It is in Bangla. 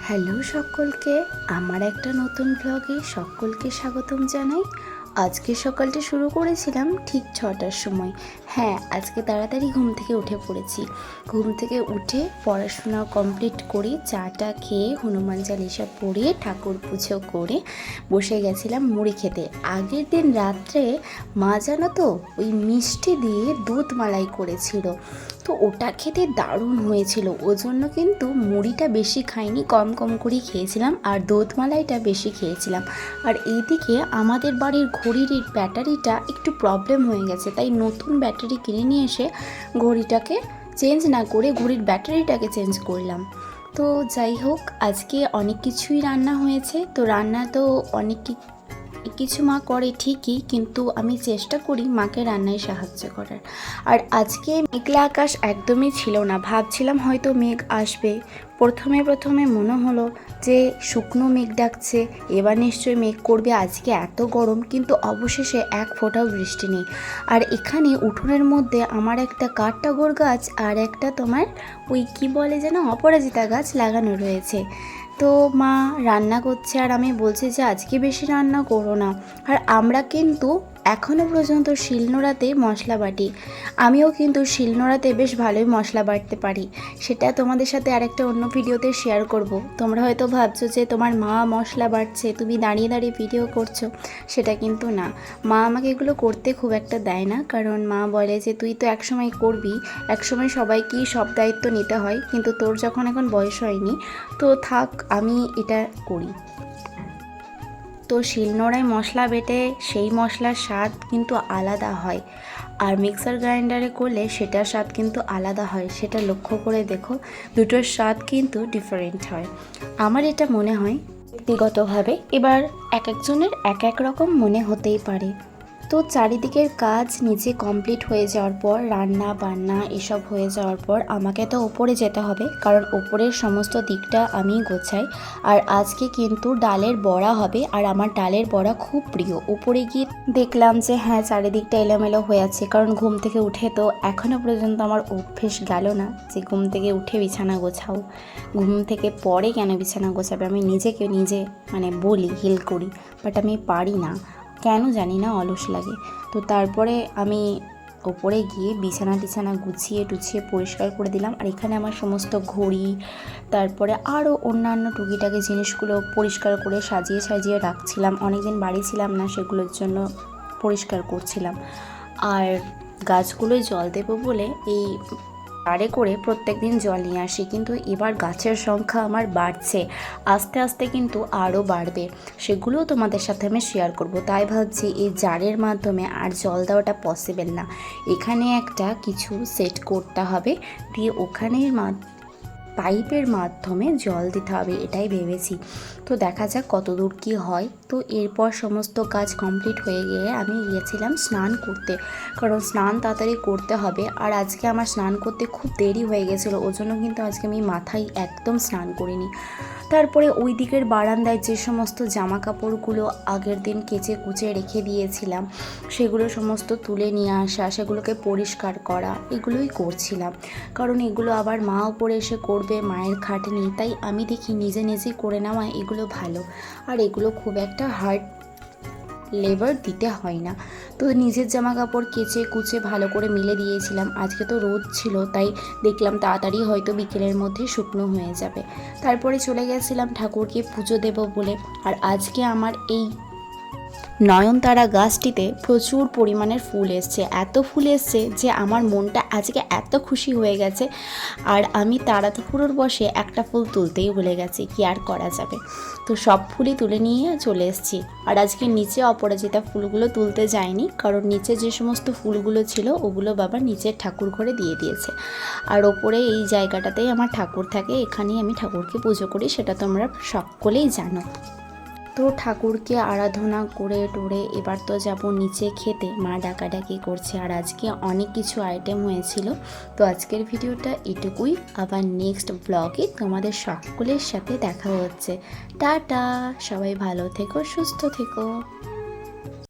হ্যালো সকলকে, আমার একটা নতুন ব্লগে সকলকে স্বাগতম জানাই। আজকে সকালটা শুরু করেছিলাম ঠিক 6টার সময়। হ্যাঁ, আজকে তাড়াতাড়ি ঘুম থেকে উঠে পড়েছি। ঘুম থেকে উঠে পড়াশোনা কমপ্লিট করে চাটা খেয়ে হনুমান চালিসা পড়ে ঠাকুর পুজো করে বসে গেছিলাম মুড়ি খেতে। আগের দিন রাত্রে মা জানো তো ওই মিষ্টি দিয়ে দুধ মালাই করেছিল, তো ওটা খেতে দারুণ হয়েছিল। ওই জন্য কিন্তু মুড়িটা বেশি খাইনি, কম কম করেই খেয়েছিলাম আর দুধ মালাইটা বেশি খেয়েছিলাম। আর এইদিকে আমাদের বাড়ির ঘড়ির ব্যাটারিটা একটু প্রবলেম হয়ে গেছে, তাই নতুন ব্যাটারি কিনে নিয়ে এসে ঘড়িটাকে চেঞ্জ না করে ঘড়ির ব্যাটারিটাকে চেঞ্জ করলাম। তো যাই হোক, আজকে অনেক কিছুই রান্না হয়েছে। তো রান্না তো অনেক কিছু মা করে ঠিকই, কিন্তু আমি চেষ্টা করি মাকে রান্নায় সাহায্য করার। আর আজকে মেঘলা আকাশ একদমই ছিল না, ভাবছিলাম হয়তো মেঘ আসবে। প্রথমে মনে হলো যে শুকনো মেঘ ডাকছে, এবার নিশ্চয়ই মেঘ করবে, আজকে এত গরম, কিন্তু অবশেষে এক ফোঁটাও বৃষ্টি নেই। আর এখানে উঠোনের মধ্যে আমার একটা কাঠটাগর গাছ আর একটা তোমার ওই কি বলে যেন অপরাজিতা গাছ লাগানো রয়েছে। তো মা রান্না করছে আর আমি বলছি যে আজকে বেশি রান্না করো না। আর আমরা কিন্তু এখনও পর্যন্ত শিলনোড়াতে মশলা বাটি। আমিও কিন্তু শিলনোড়াতে বেশ ভালোই মশলা বাটতে পারি। সেটা তোমাদের সাথে আরেকটা অন্য ভিডিওতে শেয়ার করব। তোমরা হয়তো ভাবছো যে তোমার মা মশলা বাটছে, তুমি দাঁড়িয়ে দাঁড়িয়ে ভিডিও করছো। সেটা কিন্তু না, মা আমাকে এগুলো করতে খুব একটা দেয় না, কারণ মা বলে যে তুই তো একসময় করবি, একসময় সবাইকেই সব দায়িত্ব নিতে হয়, কিন্তু তোর যখন এখন বয়স হয়নি তো থাক, আমি এটা করি। তো শিলনোড়ায় মশলা বেটে সেই মশলার স্বাদ কিন্তু আলাদা হয়, আর মিক্সার গ্রাইন্ডারে করলে সেটার স্বাদ কিন্তু আলাদা হয়। সেটা লক্ষ্য করে দেখো, দুটোর স্বাদ কিন্তু ডিফারেন্ট হয়। আমার এটা মনে হয় ব্যক্তিগতভাবে, এবার এক একজনের এক এক রকম মনে হতেই পারে। তো চারিদিকের কাজ নিচে কমপ্লিট হয়ে যাওয়ার পর, রান্না বান্না এসব হয়ে যাওয়ার পর আমাকে তো ওপরে যেতে হবে, কারণ ওপরের সমস্ত দিকটা আমি গোছাই। আর আজকে কিন্তু ডালের বড়া হবে, আর আমার ডালের বড়া খুব প্রিয়। উপরে গিয়ে দেখলাম যে হ্যাঁ, চারিদিকটা এলোমেলো হয়ে আছে, কারণ ঘুম থেকে উঠে তো এখনও পর্যন্ত আমার অভ্যেস গেল না যে ঘুম থেকে উঠে বিছানা গোছাও। ঘুম থেকে পরে কেন বিছানা গোছাবে, আমি নিজেকে নিজে বলি, হিল করি, বাট আমি পারি না, কেন জানি না, অলস লাগে। তো তারপরে আমি ওপরে গিয়ে বিছানা গুছিয়ে টুছিয়ে পরিষ্কার করে দিলাম। আর এখানে আমার সমস্ত ঘড়ি, তারপরে আরও অন্যান্য টুকিটাকি জিনিসগুলো পরিষ্কার করে সাজিয়ে রাখছিলাম। অনেকদিন বাড়ি ছিলাম না, সেগুলোর জন্য পরিষ্কার করছিলাম। আর গাছগুলোয় জল দেবো বলে এই বারে করে প্রত্যেক দিন জল নিয়ে আসি, কিন্তু এবার গাছের সংখ্যা আমার বাড়ছে, আস্তে আস্তে কিন্তু আরও বাড়বে। সেগুলোও তোমাদের সাথে আমি শেয়ার করব। তাই ভাবছি এই জারের মাধ্যমে আর জল দেওয়াটা পসিবল না, এখানে একটা কিছু সেট করতে হবে, দিয়ে ওখানের পাইপের মাধ্যমে জল দিতে হবে, এটাই ভেবেছি। তো দেখা যাক কত দূর কী হয়। তো এরপর সমস্ত কাজ কমপ্লিট হয়ে গিয়ে আমি গিয়েছিলাম স্নান করতে, কারণ স্নান তাড়াতাড়ি করতে হবে। আর আজকে আমার স্নান করতে খুব দেরি হয়ে গেছিলো, ওই জন্য কিন্তু আজকে আমি মাথায় একদম স্নান করিনি। তারপরে ওই দিকের বারান্দায় যে সমস্ত জামা কাপড়গুলো আগের দিন কেচে কুচে রেখে দিয়েছিলাম, সেগুলো সমস্ত তুলে নিয়ে আসা, সেগুলোকে পরিষ্কার করা, এগুলোই করছিলাম। কারণ এগুলো আবার মা উপরে এসে করবে, মায়ের খাটনি, তাই আমি দেখি নিজে নিজেই করে নেওয়া এগুলো ভালো। আর এগুলো খুব একটা হার্ড লেবার দিতে হয় না। তো নিজের জামা কাপড় কেচে কুচে ভালো করে মিলে দিয়েছিলাম। আজকে তো রোদ ছিল, তাই দেখলাম তাড়াতাড়ি হয়তো বিকেলের মধ্যে শুকনো হয়ে যাবে। তারপরে চলে গেছিলাম ঠাকুরকে পুজো দেব বলে। আর আজকে আমার এই নয়নতারা গাছটিতে প্রচুর পরিমাণের ফুল এসছে, এত ফুল এসছে যে আমার মনটা আজকে এত খুশি হয়ে গেছে। আর আমি তাড়াহুড়োর বসে একটা ফুল তুলতেই ভুলে গেছি, কি আর করা যাবে। তো সব ফুলই তুলে নিয়ে চলে এসেছি। আর আজকে নিচে অপরাজিতা ফুলগুলো তুলতে যাইনি, কারণ নিচে যে সমস্ত ফুলগুলো ছিল ওগুলো বাবা নিচের ঠাকুর ঘরে দিয়ে দিয়েছে। আর ওপরে এই জায়গাটাতেই আমার ঠাকুর থাকে, এখানেই আমি ঠাকুরকে পুজো করি, সেটা তোমরা সকলেই জানো। তো ঠাকুরকে আরাধনা করে টোরে এবার তো যাব নিচে খেতে, মা ডাকাডাকি করছে। আর আজকে অনেক কিছু আইটেম হয়েছিল। তো আজকের ভিডিওটা এটুকুই, আবার নেক্সট ব্লগে তোমাদের সকলের সাথে দেখা হচ্ছে। টাটা, সবাই ভালো থেকো, সুস্থ থেকো।